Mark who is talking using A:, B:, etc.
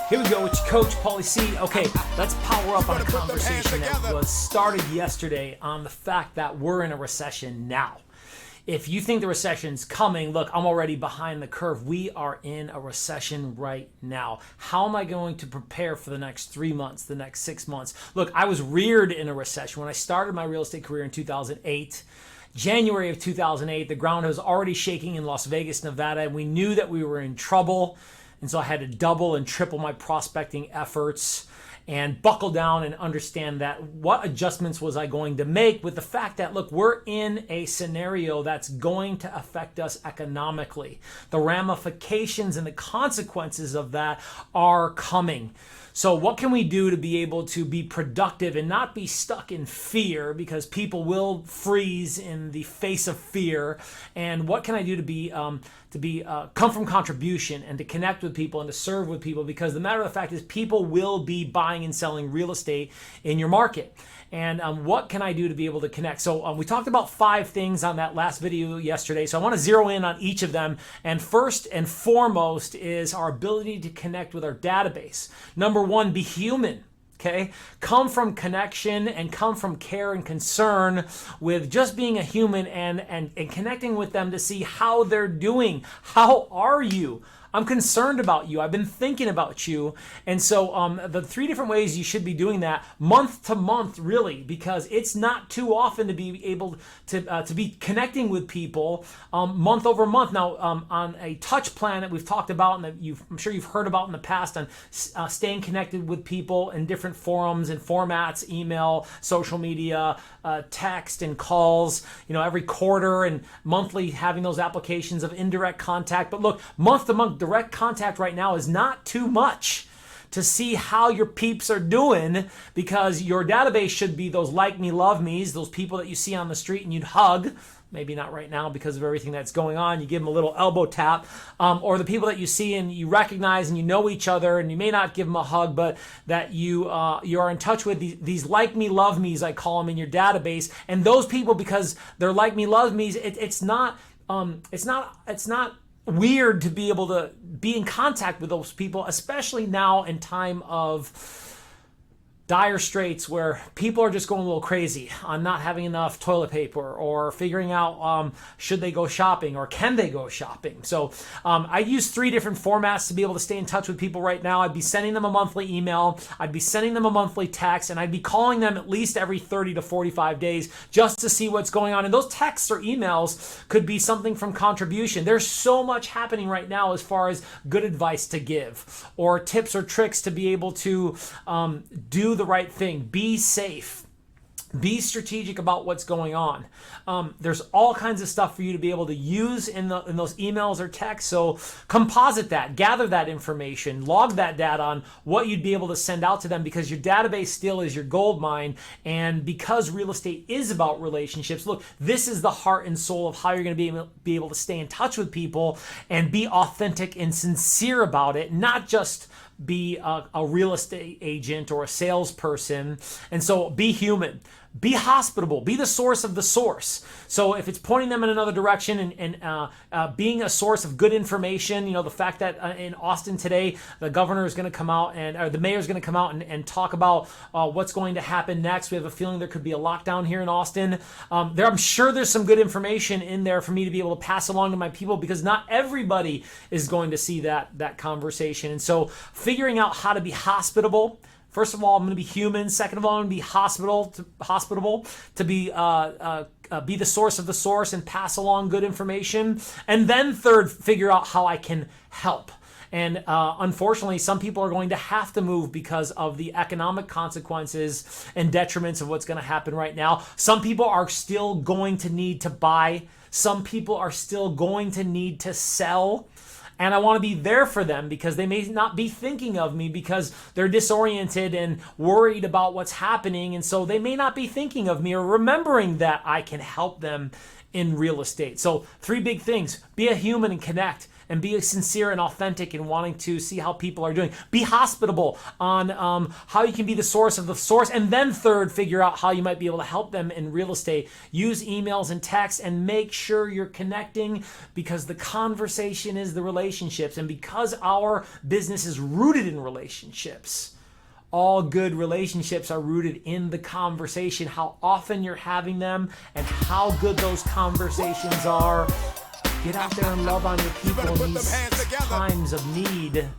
A: Here we go with your coach, Pauly C. Okay, let's power up on a conversation that was started yesterday on the fact that we're in a recession now. If you think the recession's coming, look, I'm already behind the curve. We are in a recession right now. How am I going to prepare for the next 3 months, the next 6 months? Look, I was reared in a recession. When I started my real estate career in 2008, January of 2008, the ground was already shaking in Las Vegas, Nevada, and we knew that we were in trouble. And so I had to double and triple my prospecting efforts and buckle down and understand that what adjustments was I going to make with the fact that, look, we're in a scenario that's going to affect us economically. The ramifications and the consequences of that are coming. So what can we do to be able to be productive and not be stuck in fear, because people will freeze in the face of fear? And what can I do to come from contribution and to connect with people and to serve with people? Because the matter of the fact is, people will be buying and selling real estate in your market. And what can I do to be able to connect? So we talked about 5 things on that last video yesterday. So I want to zero in on each of them. And first and foremost is our ability to connect with our database. Number 1, be human. Okay, come from connection and come from care and concern with just being a human and connecting with them to see how they're doing. How are you? I'm concerned about you. I've been thinking about you. And so the 3 different ways you should be doing that month to month, really, because it's not too often to be able to be connecting with people month over month. Now, on a touch plan that we've talked about and that I'm sure you've heard about in the past on staying connected with people in different forums and formats, email, social media, text and calls, every quarter, and monthly having those applications of indirect contact. But look, month to month, direct contact right now is not too much to see how your peeps are doing, because your database should be those like me, love me's, those people that you see on the street and you'd hug. Maybe not right now because of everything that's going on. You give them a little elbow tap, or the people that you see and you recognize and you know each other, and you may not give them a hug, but that you are in touch with these like me, love me's, I call them, in your database. And those people, because they're like me, love me's, it's not weird to be able to be in contact with those people, especially now in time of dire straits where people are just going a little crazy on not having enough toilet paper, or figuring out should they go shopping or can they go shopping. So I use 3 different formats to be able to stay in touch with people right now. I'd be sending them a monthly email, I'd be sending them a monthly text, and I'd be calling them at least every 30 to 45 days just to see what's going on. And those texts or emails could be something from contribution. There's so much happening right now as far as good advice to give, or tips or tricks to be able to do the right thing. Be safe. Be strategic about what's going on. There's all kinds of stuff for you to be able to use in those emails or texts. So composite that, gather that information, log that data on what you'd be able to send out to them, because your database still is your gold mine. And because real estate is about relationships, look, this is the heart and soul of how you're going to be able to stay in touch with people and be authentic and sincere about it, not just be a real estate agent or a salesperson. And so be human. Be hospitable. Be the source of the source. So if it's pointing them in another direction and being a source of good information, the fact that in Austin today, the governor is going to come out or the mayor is going to come out and talk about what's going to happen next. We have a feeling there could be a lockdown here in Austin. I'm sure there's some good information in there for me to be able to pass along to my people, because not everybody is going to see that conversation. And so figuring out how to be hospitable. First of all, I'm going to be human. Second of all, I'm going to be hospitable to be the source of the source and pass along good information. And then third, figure out how I can help. And unfortunately, some people are going to have to move because of the economic consequences and detriments of what's going to happen right now. Some people are still going to need to buy. Some people are still going to need to sell. And I want to be there for them, because they may not be thinking of me because they're disoriented and worried about what's happening. And so they may not be thinking of me or remembering that I can help them in real estate. So 3 big things: be a human and connect, and be sincere and authentic in wanting to see how people are doing. Be hospitable on how you can be the source of the source. And then third, figure out how you might be able to help them in real estate. Use emails and text and make sure you're connecting, because the conversation is the relationships. And because our business is rooted in relationships, all good relationships are rooted in the conversation, how often you're having them and how good those conversations are. Get out there and love on your people in these times of need.